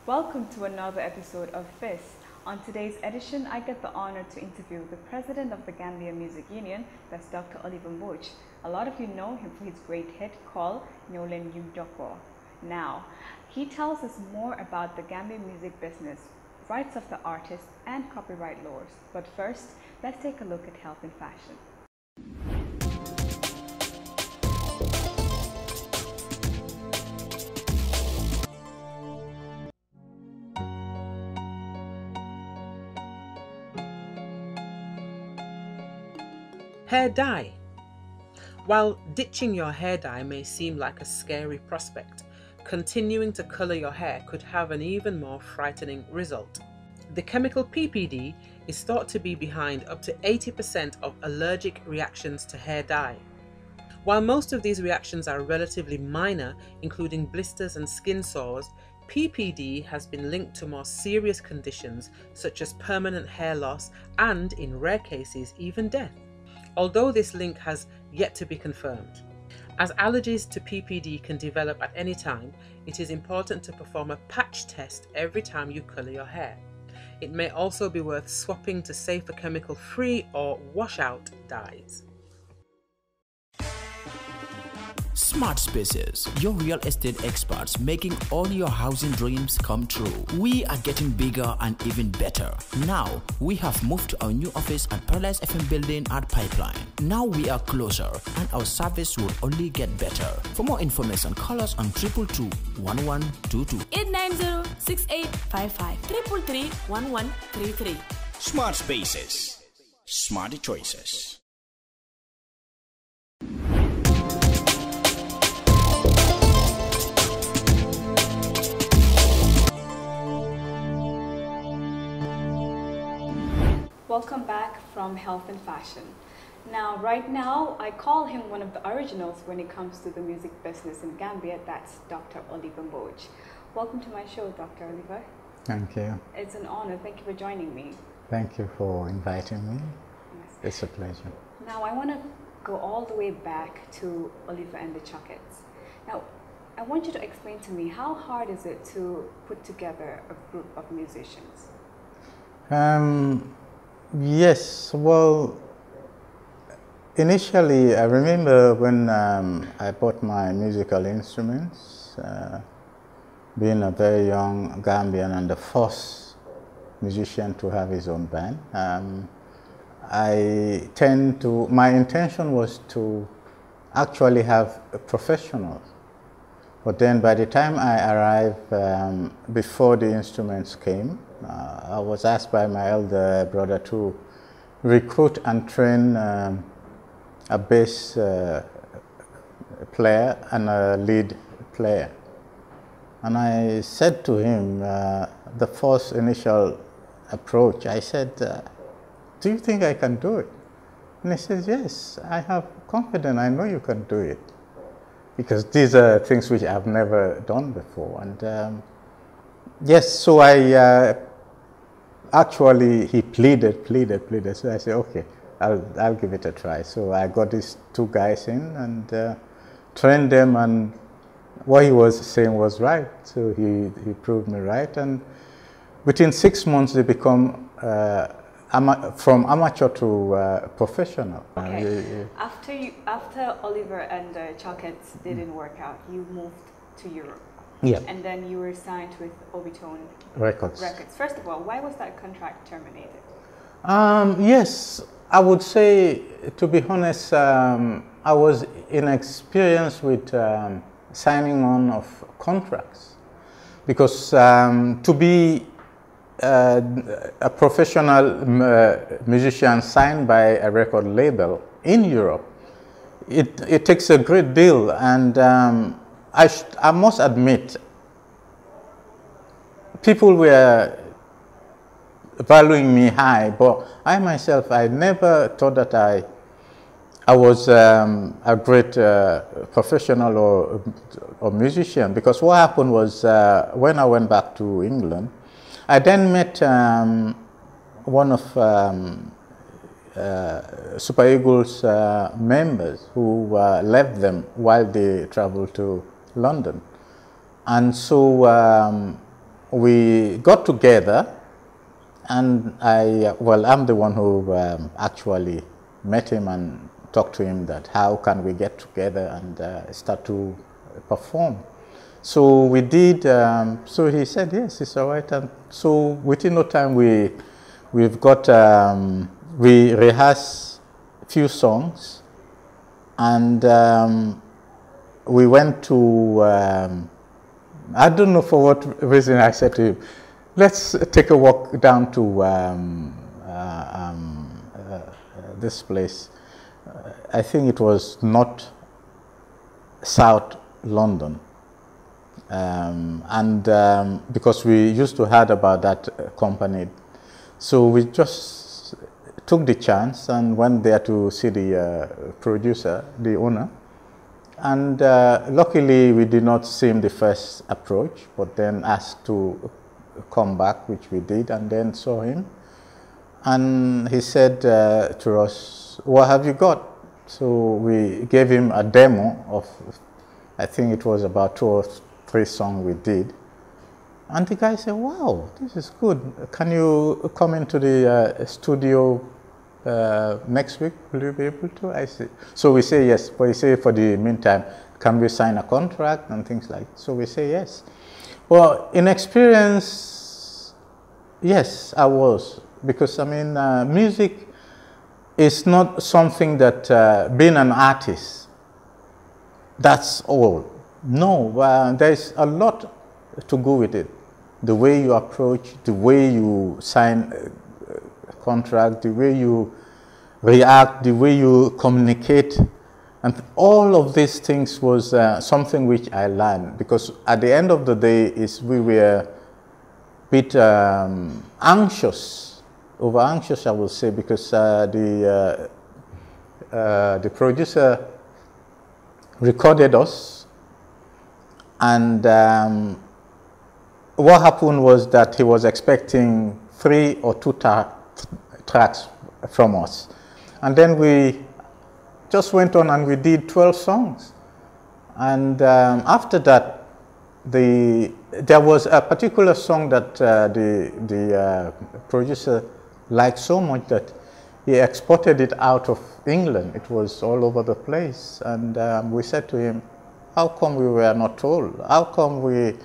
Welcome to another episode of Fess. On today's edition, I get the honor to interview the president of the Gambia Music Union, that's Dr. Oliver Mbodj. A lot of you know him for his great hit called Nyolen Yumdoko. Now, he tells us more about the Gambia music business, rights of the artist, and copyright laws. But first, let's take a look at health and fashion. Hair dye. While ditching your hair dye may seem like a scary prospect, continuing to colour your hair could have an even more frightening result. The chemical PPD is thought to be behind up to 80% of allergic reactions to hair dye. While most of these reactions are relatively minor, including blisters and skin sores, PPD has been linked to more serious conditions such as permanent hair loss and, in rare cases, even death, although this link has yet to be confirmed. As allergies to PPD can develop at any time, it is important to perform a patch test every time you colour your hair. It may also be worth swapping to safer chemical-free or washout dyes. Smart Spaces, your real estate experts making all your housing dreams come true. We are getting bigger and even better. Now, we have moved to our new office at Paradise FM building at Pipeline. Now we are closer and our service will only get better. For more information, call us on 222-1122. 890-6855 333-1133. Smart Spaces. Smart choices. Welcome back from Health and Fashion. Now, right now, I call him one of the originals when it comes to the music business in Gambia. That's Dr. Oliver Mbodj. Welcome to my show, Dr. Oliver. Thank you. It's an honor. Thank you for joining me. Thank you for inviting me. Yes. It's a pleasure. Now, I want to go all the way back to Oliver and the Chockets. Now, I want you to explain to me, how hard is it to put together a group of musicians? Yes, well, initially I remember when I bought my musical instruments, being a very young Gambian and the first musician to have his own band. My intention was to actually have professionals. But then by the time I arrived, before the instruments came, I was asked by my elder brother to recruit and train a bass player and a lead player. And I said to him, the first initial approach, I said, do you think I can do it? And he says, yes, I have confidence, I know you can do it. Because these are things which I've never done before. And yes, so he pleaded. So I said, okay, I'll give it a try. So I got these two guys in and trained them, and what he was saying was right. So he proved me right. And within 6 months, they become from amateur to professional. Okay. After Oliver and the Chockets didn't work out, you moved to Europe. Yeah. And then you were signed with Obitone Records. First of all, why was that contract terminated? Yes, I would say, to be honest, I was inexperienced with signing on of contracts, because to be a professional musician signed by a record label in Europe, it takes a great deal, and I must admit, people were valuing me high, but I myself, I never thought that I was a great professional or musician, because what happened was, when I went back to England, I then met one of Super Eagles members who left them while they traveled to London. And so we got together, and I'm the one who actually met him and talked to him that how can we get together and start to perform. So we did, so he said, yes, it's all right. And so within no time, we've got, we rehearsed a few songs, and we went to, I don't know for what reason, I said to him, let's take a walk down to this place. I think it was not South London. Because we used to heard about that company, so we just took the chance and went there to see the producer, the owner, and luckily we did not see him the first approach, but then asked to come back, which we did, and then saw him, and he said to us, what have you got? So we gave him a demo of, I think it was about 2 or 3 songs we did, and the guy said, wow, this is good, can you come into the studio next week, will you be able to? I said, so we say yes, but he said for the meantime, can we sign a contract and things like that? So we say yes. Well, in experience, yes, I was, because I mean, music is not something that, being an artist, that's all. No, there's a lot to go with it. The way you approach, the way you sign a contract, the way you react, the way you communicate, and all of these things was something which I learned, because at the end of the day we were a bit anxious, over anxious I will say, because the producer recorded us. And what happened was that he was expecting 3 or 2 tracks from us. And then we just went on and we did 12 songs. And after that, there was a particular song that the producer liked so much that he exported it out of England. It was all over the place. And we said to him, how come we were not told? How come we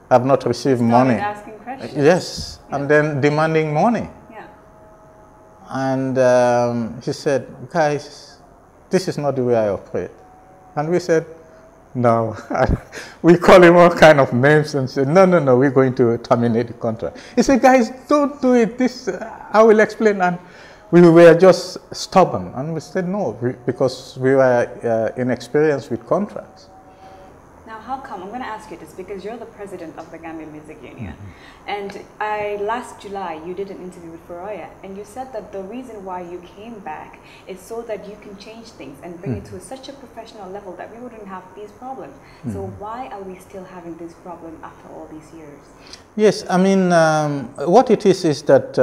have not received money? Asking questions. Yes, yeah. And then demanding money. Yeah. And he said, guys, this is not the way I operate. And we said, no. We call him all kind of names and said, no, we're going to terminate the contract. He said, guys, don't do it. This, I will explain. And we were just stubborn. And we said, no, because we were inexperienced with contracts. How come? I'm going to ask you this because you're the president of the Gambia Music Union, and last July you did an interview with Faroya, and you said that the reason why you came back is so that you can change things and bring it to such a professional level that we wouldn't have these problems. So why are we still having this problem after all these years? Yes, I mean, what it is that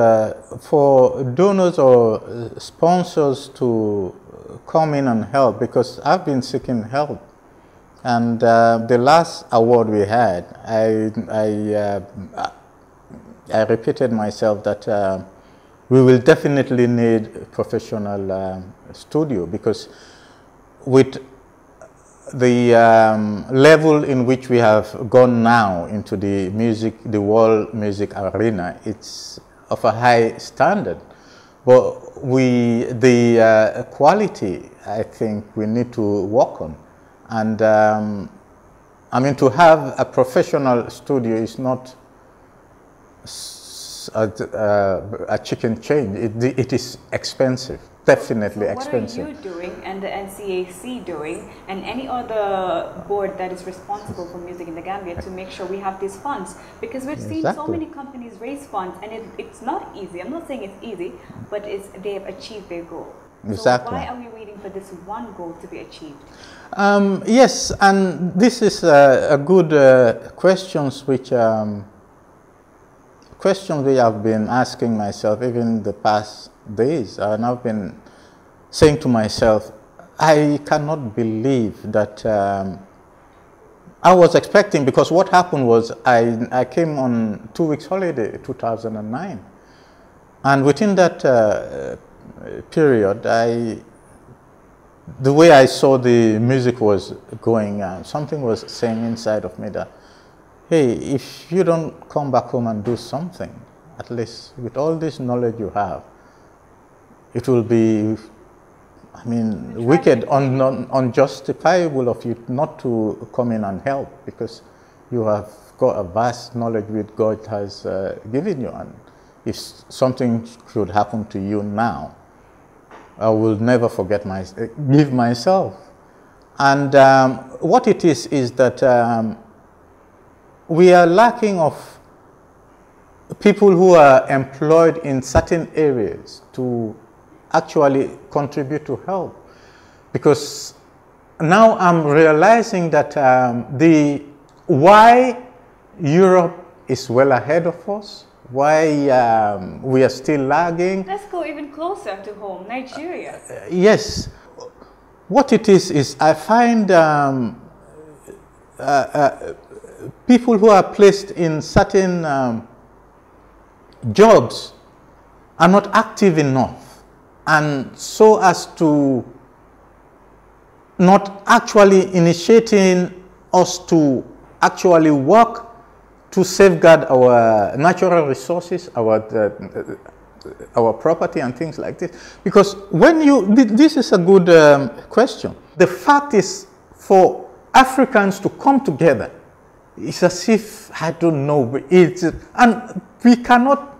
for donors or sponsors to come in and help, because I've been seeking help. And the last award we had, I repeated myself that we will definitely need a professional studio, because with the level in which we have gone now into the world music arena, it's of a high standard. But the quality, I think we need to work on. And I mean, to have a professional studio is not a chicken change. It is expensive, definitely expensive. What are you doing and the NCAC doing and any other board that is responsible for music in the Gambia to make sure we have these funds? Because we've seen so many companies raise funds, and it's not easy. I'm not saying it's easy, but they have achieved their goal. Exactly. So why are we waiting for this one goal to be achieved? Yes, and this is a good questions which I've been asking myself even the past days, and I've been saying to myself, I cannot believe that I was expecting, because what happened was I came on 2 weeks holiday, 2009. And within that period, the way I saw the music was going, something was saying inside of me that, hey, if you don't come back home and do something, at least with all this knowledge you have, it will be, I mean, wicked, unjustifiable of you not to come in and help, because you have got a vast knowledge which God has given you. And if something should happen to you now, I will never forget give myself. And what it is that we are lacking of people who are employed in certain areas to actually contribute to help. Because now I'm realizing that why Europe is well ahead of us, why we are still lagging. Let's go even closer to home, Nigeria. Yes. What it is I find people who are placed in certain jobs are not active enough, and so as to not actually initiating us to actually work to safeguard our natural resources, our property and things like this. Because when this is a good question. The fact is, for Africans to come together, it's as if, I don't know, and we cannot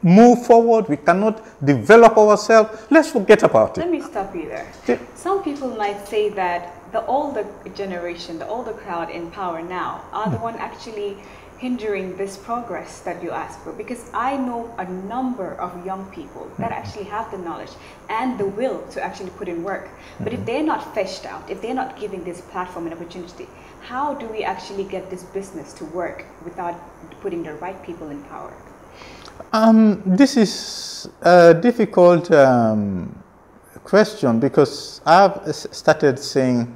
move forward, we cannot develop ourselves. Let's forget about it. Let me stop you there. Yeah. Some people might say that the older generation, the older crowd in power now, are the one actually hindering this progress that you ask for. Because I know a number of young people that actually have the knowledge and the will to actually put in work. But if they're not fleshed out, if they're not giving this platform an opportunity, how do we actually get this business to work without putting the right people in power? This is a difficult question, because I've started saying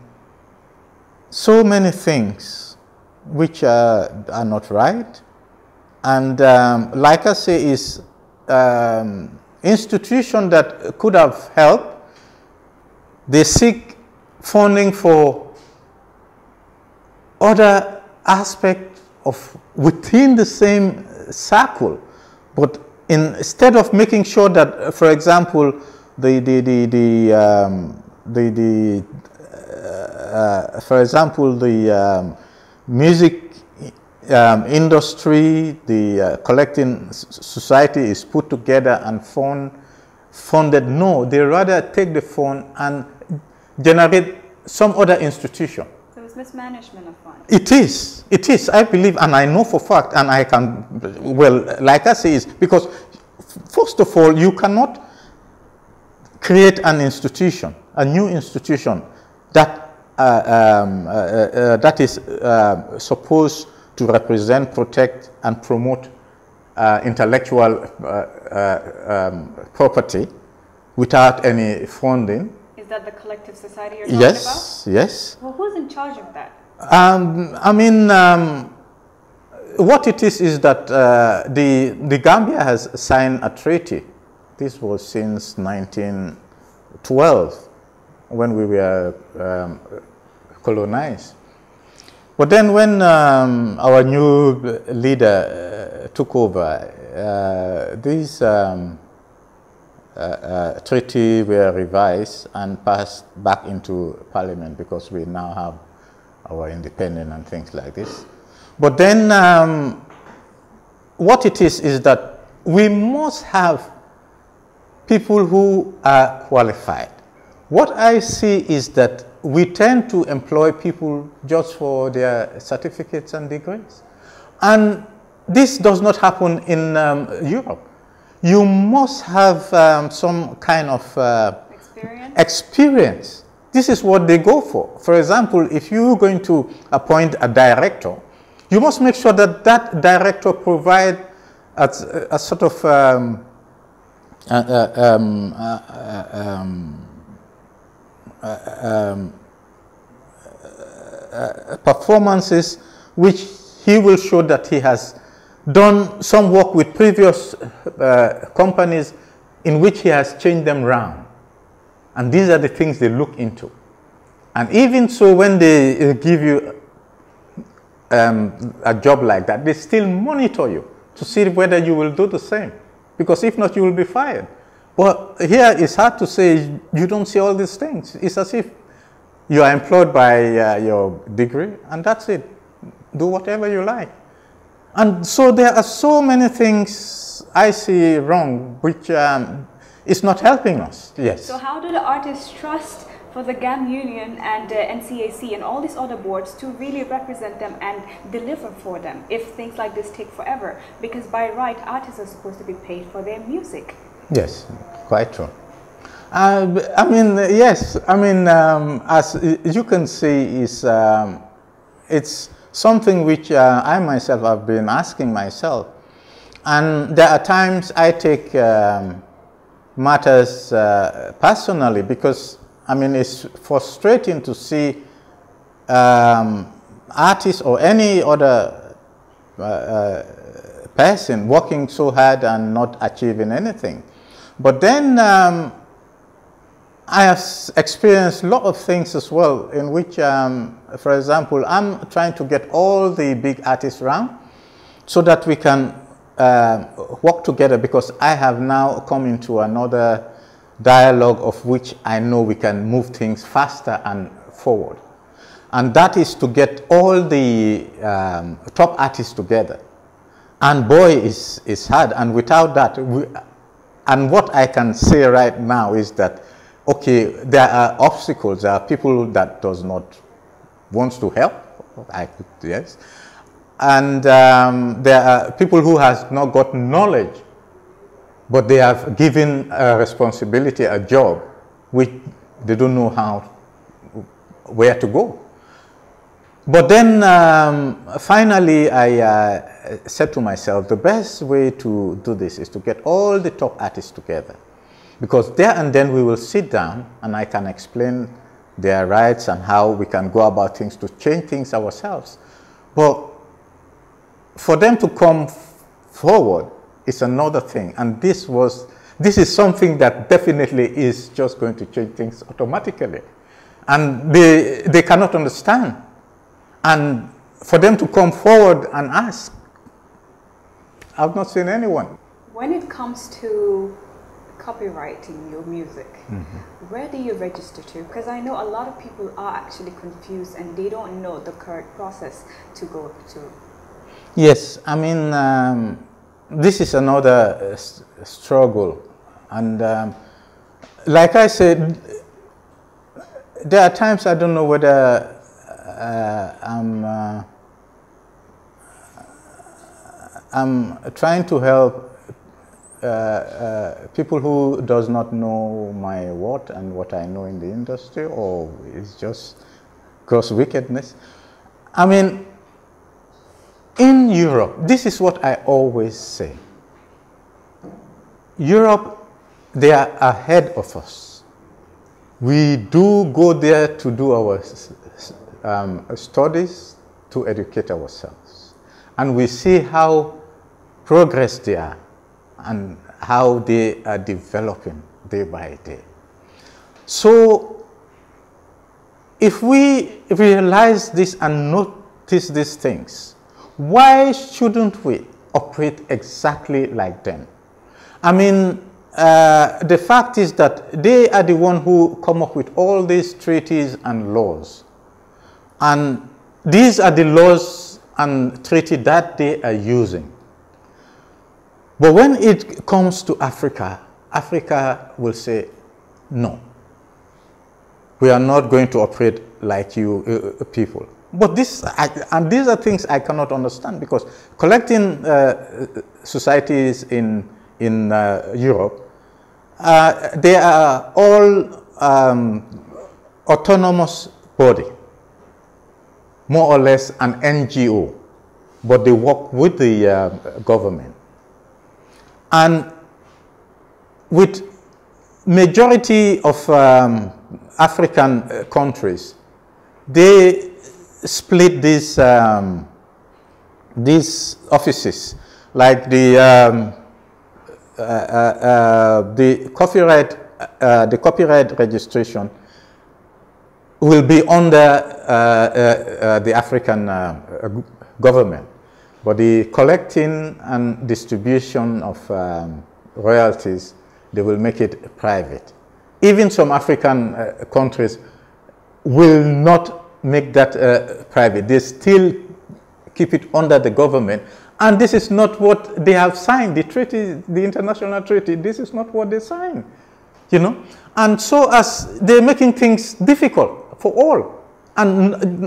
so many things which are not right. And like I say, is institution that could have helped, they seek funding for other aspects of within the same circle. But instead of making sure that, for example, the music industry, the collecting society is put together and funded. No, they rather take the fund and generate some other institution. So it's mismanagement of funds. It is, I believe, and I know for fact, and I can, well, like I say, is because, first of all, you cannot create an institution, a new institution that that is supposed to represent, protect, and promote intellectual property without any funding. Is that the collective society you're talking about? Yes. Well, who's in charge of that? I mean, what it is that the Gambia has signed a treaty. This was since 1912, when we were colonized. But then when our new leader took over, these treaty were revised and passed back into Parliament, because we now have our independence and things like this. But then what it is that we must have people who are qualified. What I see is that we tend to employ people just for their certificates and degrees. And this does not happen in Europe. You must have some kind of experience. This is what they go for. For example, if you're going to appoint a director, you must make sure that that director provides a sort of performances which he will show that he has done some work with previous companies in which he has changed them around. And these are the things they look into. And even so, when they give you a job like that, they still monitor you to see whether you will do the same. Because if not, you will be fired. But here it's hard to say you don't see all these things. It's as if you are employed by your degree and that's it. Do whatever you like. And so there are so many things I see wrong, which is not helping us. Yes. So how do the artists trust for the GAM Union and NCAC and all these other boards to really represent them and deliver for them if things like this take forever? Because by right, artists are supposed to be paid for their music. Yes, quite true. I mean, yes, I mean, as you can see, it's something which I myself have been asking myself. And there are times I take matters personally because, I mean, it's frustrating to see artists or any other person working so hard and not achieving anything. But then I have experienced a lot of things as well in which, for example, I'm trying to get all the big artists around so that we can work together, because I have now come into another dialogue of which I know we can move things faster and forward. And that is to get all the top artists together. And boy, it's hard. And without that, and what I can say right now is that, okay, there are obstacles. There are people that does not want to help. Yes. And there are people who has not got knowledge, but they have given a responsibility, a job, which they don't know where to go. But then finally I said to myself, the best way to do this is to get all the top artists together. Because there and then we will sit down and I can explain their rights and how we can go about things to change things ourselves. But for them to come forward is another thing. And this is something that definitely is just going to change things automatically. And they cannot understand. And for them to come forward and ask, I've not seen anyone. When it comes to copywriting your music, where do you register to? Because I know a lot of people are actually confused and they don't know the correct process to go to. Yes, I mean, this is another struggle. And like I said, there are times I don't know whether I'm trying to help people who does not know my worth and what I know in the industry, or it's just gross wickedness. I mean, in Europe, this is what I always say. Europe, they are ahead of us. We do go there to do our studies, to educate ourselves. And we see how progress they are and how they are developing day by day. So if we realize this and notice these things, why shouldn't we operate exactly like them? I mean, the fact is that they are the one who come up with all these treaties and laws. And these are the laws and treaties that they are using. But when it comes to Africa, Africa will say, no, we are not going to operate like you people. But these are things I cannot understand, because collecting societies in Europe, they are all autonomous body, more or less an NGO, but they work with the government. And with majority of African countries, they split these offices, like the copyright registration will be under the African government, but the collecting and distribution of royalties, they will make it private. Even some African countries will not make that private. They still keep it under the government. And this is not what they have signed. The treaty, the international treaty, this is not what they signed. You know? And so as they're making things difficult for all. And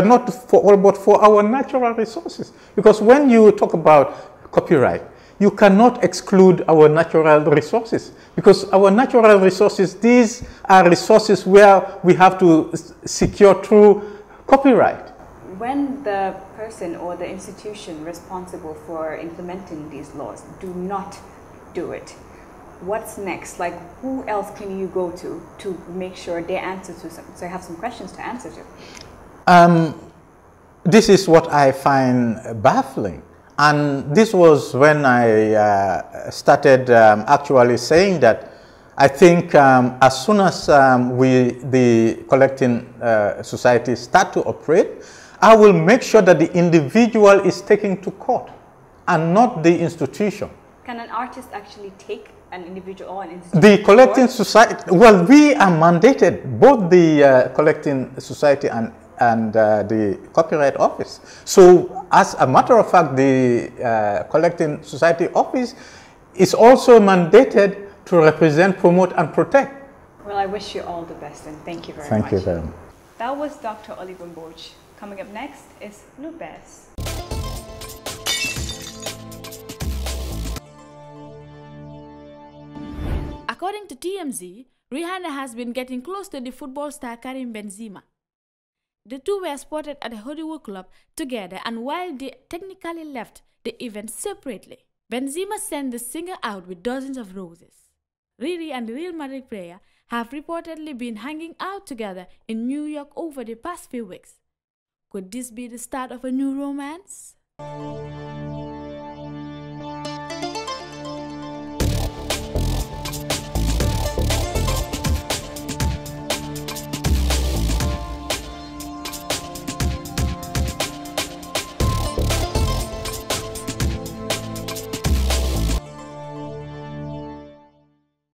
not for all, but for our natural resources. Because when you talk about copyright, you cannot exclude our natural resources, because our natural resources, these are resources where we have to secure through copyright. When the person or the institution responsible for implementing these laws do not do it, what's next? Like, who else can you go to make sure they answer to some? So I have some questions to answer to. This is what I find baffling. And this was when I started actually saying that I think as soon as the collecting society start to operate, I will make sure that the individual is taken to court and not the institution. Can an artist actually take an individual or an institution? The collecting society, well, we are mandated, both the collecting society and the Copyright Office. So as a matter of fact, the Collecting Society Office is also mandated to represent, promote and protect. Well, I wish you all the best and thank you very much. Thank you very much. That was Dr. Oliver Mboch. Coming up next is Lubez. According to TMZ, Rihanna has been getting close to the football star Karim Benzema. The two were spotted at a Hollywood club together, and while they technically left the event separately, Benzema sent the singer out with dozens of roses. Riri and the Real Madrid player have reportedly been hanging out together in New York over the past few weeks. Could this be the start of a new romance?